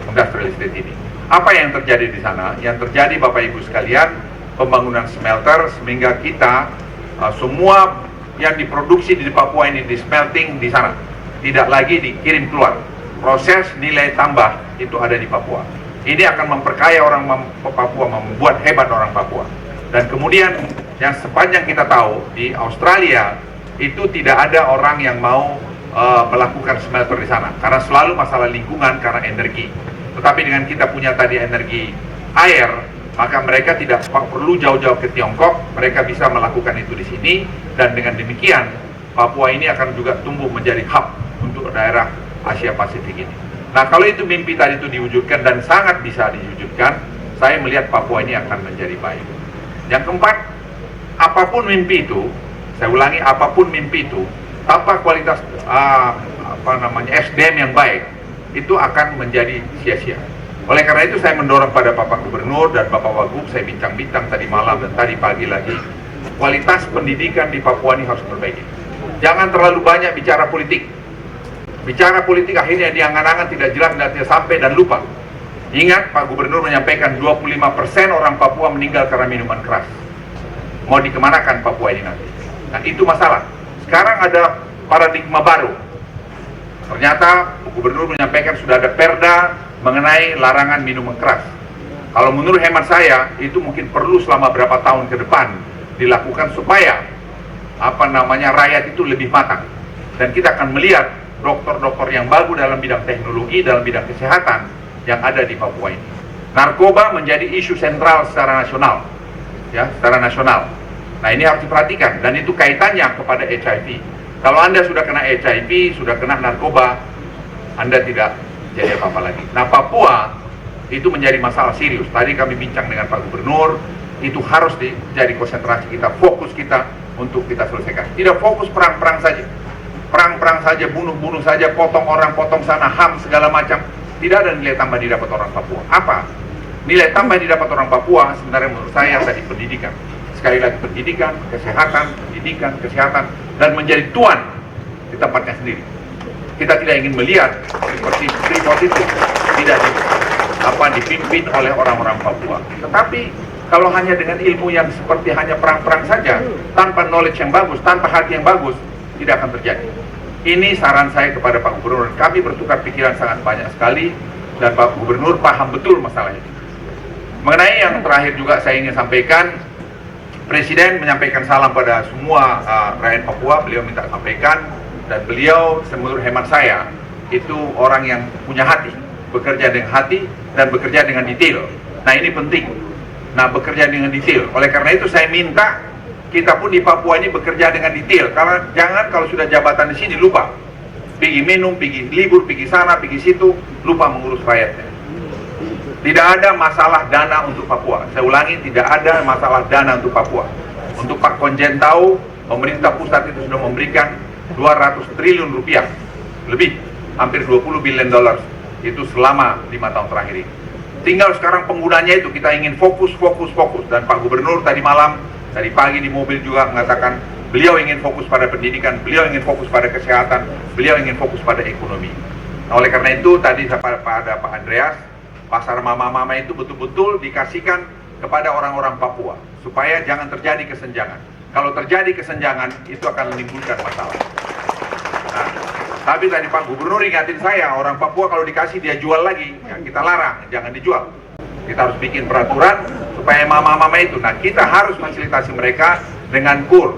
industrial estate ini. Apa yang terjadi di sana? Yang terjadi Bapak Ibu sekalian, pembangunan smelter sehingga kita semua yang diproduksi di Papua ini di smelting di sana, tidak lagi dikirim keluar. Proses nilai tambah itu ada di Papua. Ini akan memperkaya orang Papua, membuat hebat orang Papua. Dan kemudian yang sepanjang kita tahu di Australia itu tidak ada orang yang mau melakukan smelter di sana karena selalu masalah lingkungan karena energi. Tetapi dengan kita punya tadi energi air, maka mereka tidak perlu jauh-jauh ke Tiongkok, mereka bisa melakukan itu di sini, dan dengan demikian Papua ini akan juga tumbuh menjadi hub untuk daerah Asia Pasifik ini. Nah, kalau itu mimpi tadi itu diwujudkan dan sangat bisa diwujudkan, saya melihat Papua ini akan menjadi baik. Yang keempat, apapun mimpi itu, saya ulangi, apapun mimpi itu, tanpa kualitas SDM yang baik, itu akan menjadi sia-sia. Oleh karena itu saya mendorong pada Bapak Gubernur dan Bapak Wagub, saya bincang-bincang tadi malam dan tadi pagi lagi, kualitas pendidikan di Papua ini harus diperbaiki. Jangan terlalu banyak bicara politik. Bicara politik akhirnya diangan-angan tidak jelas dan tidak sampai dan lupa. Ingat, Pak Gubernur menyampaikan 25% orang Papua meninggal karena minuman keras. Mau dikemanakan Papua ini nanti? Nah, itu masalah. Sekarang ada paradigma baru. Ternyata Gubernur menyampaikan sudah ada perda mengenai larangan minuman keras. Kalau menurut hemat saya, itu mungkin perlu selama berapa tahun ke depan dilakukan supaya rakyat itu lebih matang. Dan kita akan melihat dokter-dokter yang bagus dalam bidang teknologi, dalam bidang kesehatan yang ada di Papua ini. Narkoba menjadi isu sentral secara nasional, ya, secara nasional. Nah, ini harus diperhatikan dan itu kaitannya kepada HIV. Kalau Anda sudah kena HIV, sudah kena narkoba, Anda tidak jadi apa-apa lagi. Nah, Papua itu menjadi masalah serius. Tadi kami bincang dengan Pak Gubernur, itu harus jadi konsentrasi kita, fokus kita untuk kita selesaikan. Tidak fokus perang-perang saja. Perang-perang saja, bunuh-bunuh saja, potong orang, potong sana, HAM, segala macam. Tidak ada nilai tambah didapat orang Papua. Apa? Nilai tambah didapat orang Papua sebenarnya menurut saya tadi pendidikan. Sekali lagi pendidikan, kesehatan, dan menjadi tuan di tempatnya sendiri. Kita tidak ingin melihat Freeport itu tidak dipimpin oleh orang-orang Papua. Tetapi kalau hanya dengan ilmu yang seperti hanya perang-perang saja, tanpa knowledge yang bagus, tanpa hati yang bagus, tidak akan terjadi. Ini saran saya kepada Pak Gubernur. Kami bertukar pikiran sangat banyak sekali dan Pak Gubernur paham betul masalah ini. Mengenai yang terakhir juga saya ingin sampaikan, Presiden menyampaikan salam pada semua rakyat Papua. Beliau minta sampaikan, dan beliau menurut hemat saya itu orang yang punya hati, bekerja dengan hati dan bekerja dengan detail. Nah, ini penting. Nah, bekerja dengan detail. Oleh karena itu saya minta kita pun di Papua ini bekerja dengan detail. Karena jangan kalau sudah jabatan di sini lupa, pergi minum, pergi libur, pergi sana, pergi situ, lupa mengurus rakyatnya. Tidak ada masalah dana untuk Papua. Saya ulangi, tidak ada masalah dana untuk Papua. Untuk Pak Konjen tahu, pemerintah pusat itu sudah memberikan 200 triliun rupiah, lebih, hampir 20 billion dollars, itu selama 5 tahun terakhir ini. Tinggal sekarang penggunanya itu kita ingin fokus. Dan Pak Gubernur tadi malam, tadi pagi di mobil juga mengatakan, beliau ingin fokus pada pendidikan, beliau ingin fokus pada kesehatan, beliau ingin fokus pada ekonomi. Nah, oleh karena itu tadi pada Pak Andreas, pasar mama-mama itu betul-betul dikasihkan kepada orang-orang Papua supaya jangan terjadi kesenjangan. Kalau terjadi kesenjangan itu akan menimbulkan masalah. Nah, tapi tadi Pak Gubernur ingatin saya, orang Papua kalau dikasih dia jual lagi, ya kita larang, jangan dijual. Kita harus bikin peraturan supaya mama-mama itu. Nah, kita harus fasilitasi mereka dengan KUR,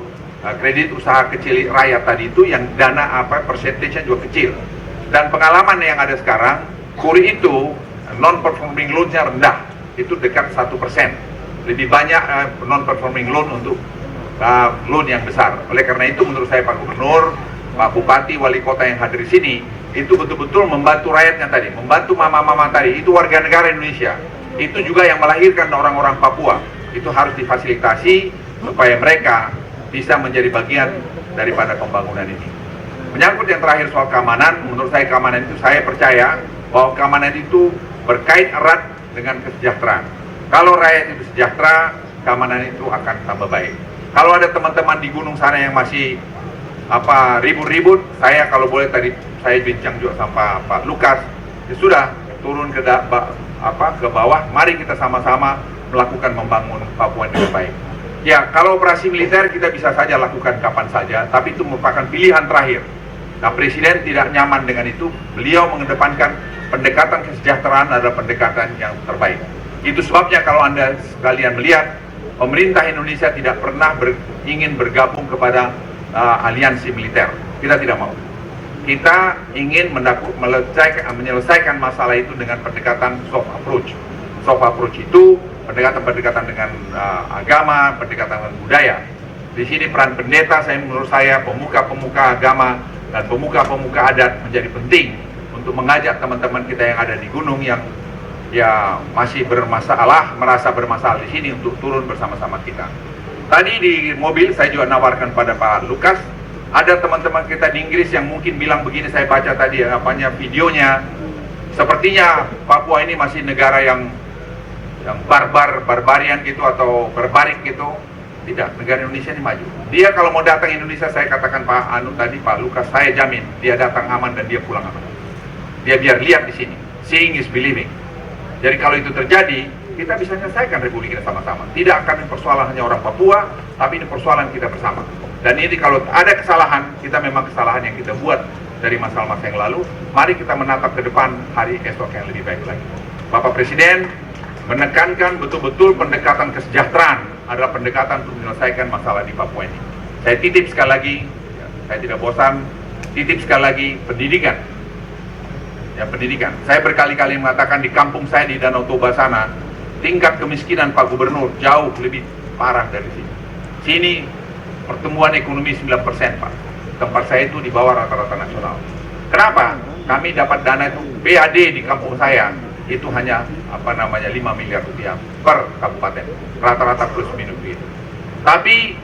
kredit usaha kecil rakyat tadi itu yang dana persentasenya juga kecil. Dan pengalaman yang ada sekarang, KUR itu non-performing loan-nya rendah, itu dekat 1%. Lebih banyak non-performing loan untuk loan yang besar. Oleh karena itu menurut saya Pak Gubernur, Pak Bupati, Wali Kota yang hadir di sini, itu betul-betul membantu rakyatnya tadi, membantu mama-mama tadi, itu warga negara Indonesia. Itu juga yang melahirkan orang-orang Papua. Itu harus difasilitasi supaya mereka bisa menjadi bagian daripada pembangunan ini. Menyangkut yang terakhir soal keamanan, menurut saya keamanan itu, saya percaya bahwa keamanan itu berkait erat dengan kesejahteraan. Kalau rakyat itu sejahtera, keamanan itu akan tambah baik. Kalau ada teman-teman di gunung sana yang masih ribut-ribut, saya kalau boleh tadi saya bincang juga sama Pak Lukas, ya sudah turun ke ke bawah. Mari kita sama-sama melakukan membangun Papua dengan baik. Ya, kalau operasi militer kita bisa saja lakukan kapan saja, tapi itu merupakan pilihan terakhir. Nah, Presiden tidak nyaman dengan itu. Beliau mengedepankan pendekatan kesejahteraan adalah pendekatan yang terbaik. Itu sebabnya kalau Anda sekalian melihat, pemerintah Indonesia tidak pernah ingin bergabung kepada aliansi militer. Kita tidak mau. Kita ingin menyelesaikan masalah itu dengan pendekatan soft approach. Soft approach itu pendekatan dengan agama, pendekatan dengan budaya. Di sini peran pendeta, menurut saya, pemuka-pemuka agama dan pemuka-pemuka adat menjadi penting untuk mengajak teman-teman kita yang ada di gunung yang masih bermasalah, merasa bermasalah di sini untuk turun bersama-sama kita. Tadi di mobil saya juga nawarkan pada Pak Lukas, ada teman-teman kita di Inggris yang mungkin bilang begini, saya baca tadi videonya, sepertinya Papua ini masih negara yang barbarian gitu atau barbarik gitu. Tidak, negara Indonesia ini maju. Dia kalau mau datang Indonesia, saya katakan Pak Lukas, saya jamin dia datang aman dan dia pulang aman. Dia biar lihat di sini, seeing is believing. Jadi kalau itu terjadi, kita bisa menyelesaikan Republik kita sama-sama. Tidak akan persoalan hanya orang Papua, tapi ini persoalan kita bersama. Dan ini kalau ada kesalahan, kita memang kesalahan yang kita buat dari masa-masa yang lalu. Mari kita menatap ke depan hari esok yang lebih baik lagi. Bapak Presiden menekankan betul-betul pendekatan kesejahteraan adalah pendekatan untuk menyelesaikan masalah di Papua ini. Saya titip sekali lagi, saya tidak bosan, titip sekali lagi pendidikan. Ya, pendidikan. Saya berkali-kali mengatakan di kampung saya di Danau Toba sana, tingkat kemiskinan Pak Gubernur jauh lebih parah dari sini. Sini pertumbuhan ekonomi 9%, Pak. Tempat saya itu di bawah rata-rata nasional. Kenapa? Kami dapat dana itu BAD di kampung saya itu hanya 5 miliar rupiah per kabupaten, rata-rata plus minus begitu. Tapi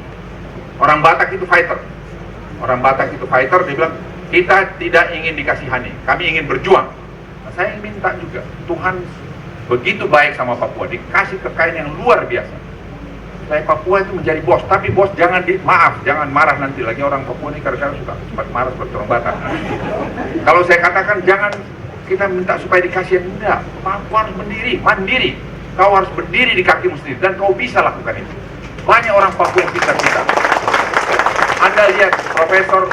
orang Batak itu fighter. Orang Batak itu fighter, dia bilang kita tidak ingin dikasihani, kami ingin berjuang. Nah, saya minta juga Tuhan begitu baik sama Papua, dikasih kekayaan yang luar biasa. Saya Papua itu menjadi bos, tapi bos jangan jangan marah nanti lagi, orang Papua ini kadang-kadang suka cepat marah seperti orang Batak. Kalau saya katakan jangan kita minta supaya dikasih, enggak, Papua harus mandiri. Kau harus berdiri di kakimu sendiri dan kau bisa lakukan itu. Banyak orang Papua yang pintar-pintar. Anda lihat profesor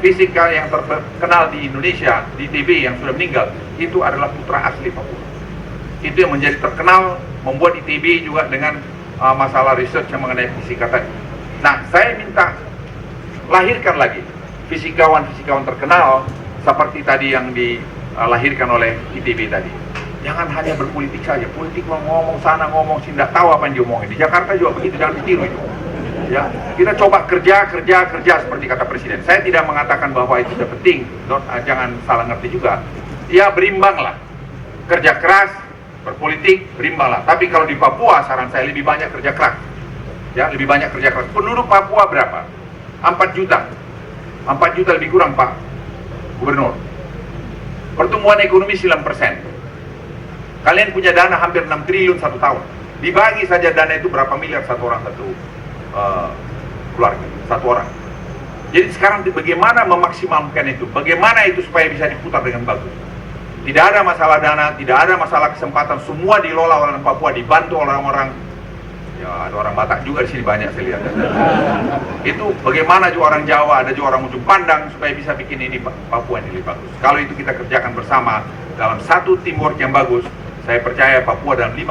fisika yang terkenal di Indonesia, di ITB yang sudah meninggal, itu adalah putra asli Papua. Itu yang menjadi terkenal, membuat ITB juga dengan masalah research yang mengenai fisika tadi. Nah, saya minta lahirkan lagi fisikawan-fisikawan terkenal seperti tadi yang dilahirkan oleh ITB tadi. Jangan hanya berpolitik saja, politik ngomong sana ngomong sini, tidak tahu apa yang diomongin. Di Jakarta juga begitu, jangan ditiru itu. Ya, kita coba kerja seperti kata Presiden. Saya tidak mengatakan bahwa itu tidak penting, jangan salah ngerti juga. Ya, berimbanglah, kerja keras, berpolitik, berimbanglah. Tapi kalau di Papua, saran saya lebih banyak kerja keras. Ya, lebih banyak kerja keras. Penduduk Papua berapa? 4 juta. 4 juta lebih kurang, Pak Gubernur. Pertumbuhan ekonomi 9%. Kalian punya dana hampir 6 triliun 1 tahun. Dibagi saja dana itu berapa miliar satu orang, keluarga, satu orang. Jadi sekarang bagaimana memaksimalkan itu? Bagaimana itu supaya bisa diputar dengan bagus? Tidak ada masalah dana, tidak ada masalah kesempatan, semua dikelola oleh orang Papua, dibantu oleh orang-orang, ya ada orang Batak juga di sini banyak saya lihat. Itu bagaimana juga orang Jawa, ada juga orang ujung pandang supaya bisa bikin ini Papua ini lebih bagus. Kalau itu kita kerjakan bersama dalam satu teamwork yang bagus, saya percaya Papua dalam 10,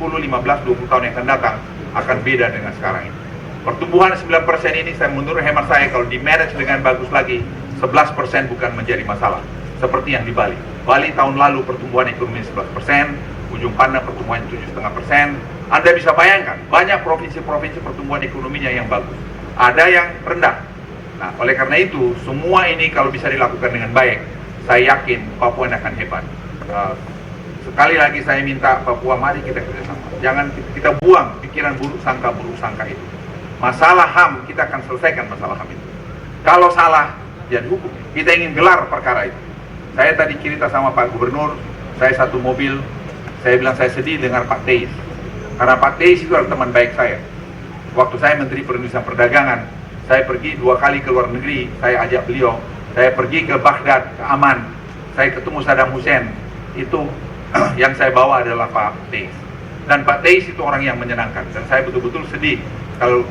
15, 20 tahun yang akan datang akan beda dengan sekarang ini. Pertumbuhan 9% ini menurut hemat saya kalau di manage dengan bagus lagi 11% bukan menjadi masalah. Seperti yang di Bali. Bali tahun lalu pertumbuhan ekonomi 11%, ujung pandang pertumbuhan 7,5%. Anda bisa bayangkan banyak provinsi-provinsi pertumbuhan ekonominya yang bagus. Ada yang rendah. Nah, oleh karena itu semua ini kalau bisa dilakukan dengan baik, saya yakin Papua akan hebat. Sekali lagi saya minta Papua, mari kita kerjasama. Jangan kita buang pikiran buruk sangka itu. Masalah HAM, kita akan selesaikan masalah HAM itu. Kalau salah, ya dihukum. Kita ingin gelar perkara itu. Saya tadi cerita sama Pak Gubernur, saya satu mobil, saya bilang saya sedih dengar Pak Teis. Karena Pak Teis itu adalah teman baik saya. Waktu saya Menteri Perindustrian Perdagangan, saya pergi 2 kali ke luar negeri, saya ajak beliau. Saya pergi ke Baghdad, ke Aman, saya ketemu Saddam Hussein. Itu yang saya bawa adalah Pak Teis. Dan Pak Teis itu orang yang menyenangkan, dan saya betul-betul sedih kalau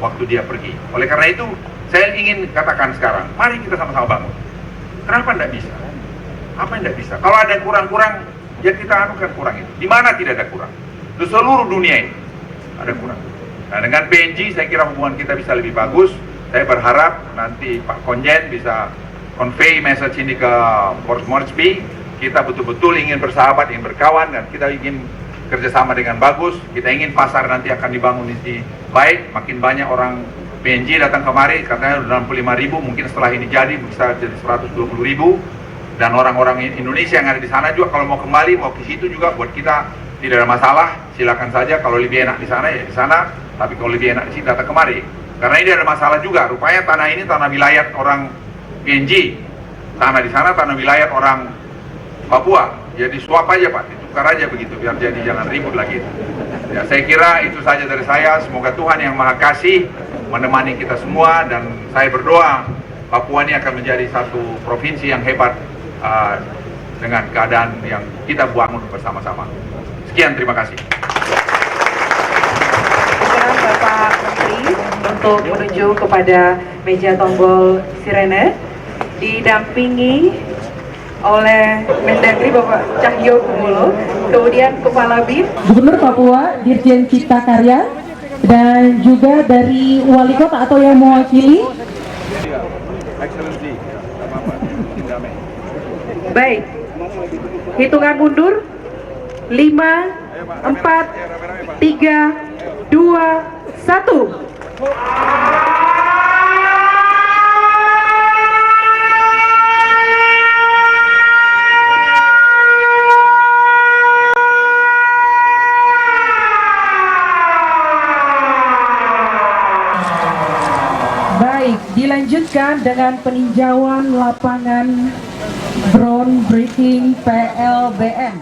waktu dia pergi. Oleh karena itu, saya ingin katakan sekarang, mari kita sama-sama bangun. Kenapa tidak bisa? Apa yang tidak bisa? Kalau ada kurang-kurang, ya kita anukan kurang itu. Di mana tidak ada kurang? Di seluruh dunia ini ada kurang. Nah, dengan PNG saya kira hubungan kita bisa lebih bagus. Saya berharap nanti Pak Konjen bisa convey message ini ke Port Moresby. Kita betul-betul ingin bersahabat, ingin berkawan, dan kita ingin kerjasama dengan bagus. Kita ingin pasar nanti akan dibangun di baik. Makin banyak orang PNG datang kemari, katanya 65.000, mungkin setelah ini jadi bisa jadi 120.000. Dan orang-orang Indonesia yang ada di sana juga kalau mau kembali, mau ke situ juga buat kita tidak ada masalah. Silakan saja, kalau lebih enak di sana ya di sana, tapi kalau lebih enak di sini datang kemari. Karena ini ada masalah juga. Rupanya tanah ini tanah wilayah orang PNG. Tanah di sana tanah wilayah orang Papua. Jadi swap aja Pak, ditukar aja begitu biar jadi, jangan ribut lagi. Ya, saya kira itu saja dari saya. Semoga Tuhan yang Maha Kasih menemani kita semua, dan saya berdoa Papua ini akan menjadi satu provinsi yang hebat dengan keadaan yang kita bangun bersama-sama. Sekian, terima kasih. Sekarang Bapak Menteri untuk menuju kepada meja tombol sirene, didampingi oleh Mendagri Bapak Cahyo Kumolo, kemudian Kepala BIN Gubernur Papua Dirjen Cipta Karya, dan juga dari Wali Kota atau yang mewakili. Baik, hitungan mundur 5, 4, 3, 2, 1. Baik, dilanjutkan dengan peninjauan lapangan groundbreaking PLBN.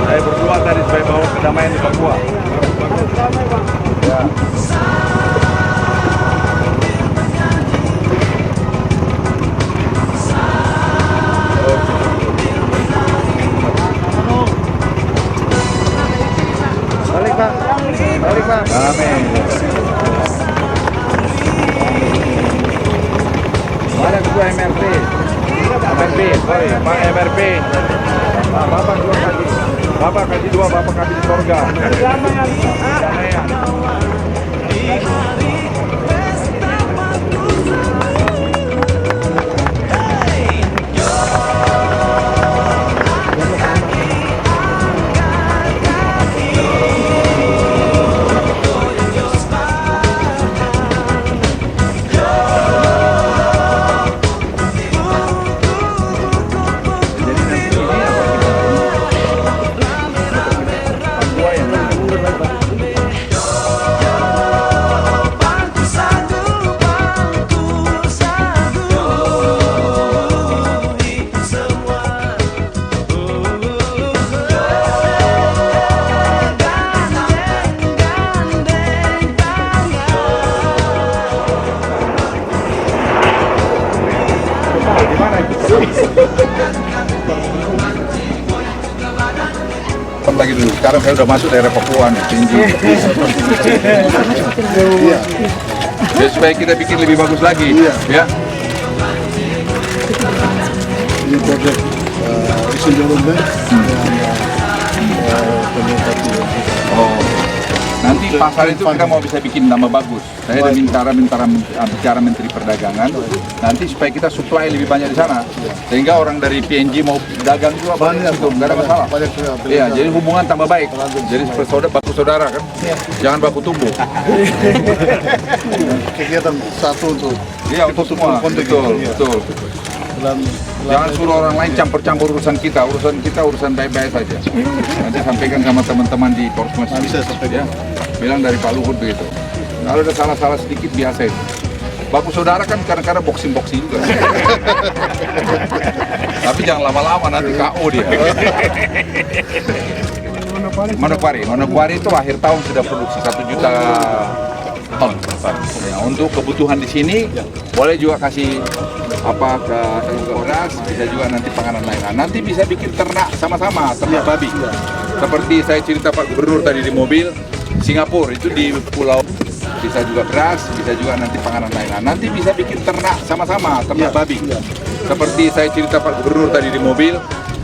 Saya berdoa tadi supaya bawa kedamaian di Papua. Ya. Balik Pak. Balik Pak. Amin. Mana ketua MRP? MRP, sorry, Pak MRP. Pak, Bapak dua kali. Bapak kasih dua, Bapak kasih di surga. Damaian. Lagi dulu. Sekarang saya udah masuk daerah Papua nih, tinggi. Iya. Ya, supaya kita bikin lebih bagus lagi. Iya. Ya. Ini proyek isu Jordan Oh. Nanti pasar itu kita mau bisa bikin nama bagus. Saya udah bicara Menteri Perdagangan, nanti supaya kita supply lebih banyak di sana, sehingga orang dari PNG mau dagang juga banyak itu, nggak ada masalah. Iya, jadi hubungan tambah baik. Jadi baku saudara kan, jangan baku tubuh. Kegiatan satu untuk Iya, untuk semua. Betul. Jangan suruh orang lain campur-campur urusan kita urusan baik-baik saja. Nanti sampaikan sama teman-teman di Portmas. Bisa sampaikan. Ya, bilang dari Pak Luhut begitu. Kalau ada salah-salah sedikit biasa itu. Baku saudara kan kadang-kadang boxing juga. Tapi jangan lama-lama nanti KO dia. Manokwari itu akhir tahun sudah produksi 1 juta ton. Ya, untuk kebutuhan di sini boleh juga kasih ke beras, bisa juga nanti panganan lain. Nanti bisa bikin ternak sama-sama, ternak babi. Seperti saya cerita Pak Gubernur tadi di mobil, Singapura itu di pulau bisa juga beras, bisa juga nanti panganan lain. Nanti bisa bikin ternak sama-sama, ternak babi. Seperti saya cerita Pak Gubernur tadi di mobil,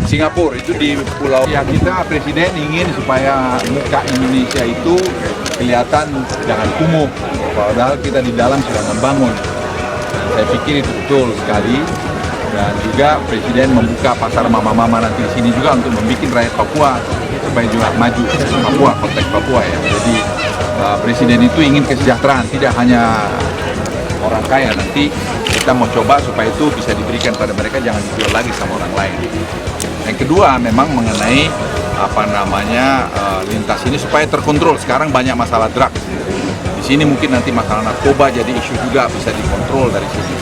Singapura itu di pulau. Ya, kita Presiden ingin supaya muka Indonesia itu kelihatan jangan kumuh, padahal kita di dalam sudah membangun. Saya pikir itu betul sekali, dan juga Presiden membuka pasar mama-mama nanti di sini juga untuk membuat rakyat Papua supaya juga maju Papua, konteks Papua ya. Jadi Presiden itu ingin kesejahteraan, tidak hanya orang kaya. Nanti kita mau coba supaya itu bisa diberikan pada mereka, jangan dijual lagi sama orang lain. Yang kedua memang mengenai lintas ini supaya terkontrol. Sekarang banyak masalah drugs. Di sini mungkin nanti masalah narkoba jadi isu juga, bisa dikontrol dari sini.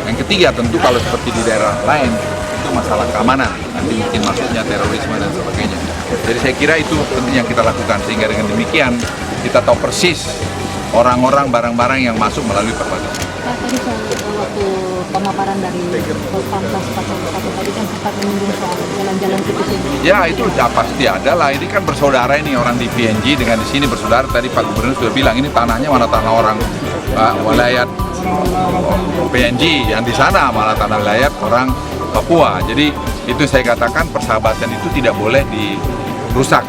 Yang ketiga tentu kalau seperti di daerah lain itu masalah keamanan, nanti mungkin maksudnya terorisme dan sebagainya. Jadi saya kira itu penting yang kita lakukan, sehingga dengan demikian kita tahu persis orang-orang, barang-barang yang masuk melalui perbatasan. Tadi waktu pemaparan dari Pamtas 41 tadi kan sempat menyinggung soal jalan-jalan tikus ini. Ya itu udah pasti ada lah, ini kan bersaudara ini orang di PNG dengan di sini bersaudara. Tadi Pak Gubernur sudah bilang ini tanahnya mana tanah orang wilayah PNG, yang di sana malah tanah wilayah orang Papua. Jadi itu saya katakan persahabatan itu tidak boleh dirusak.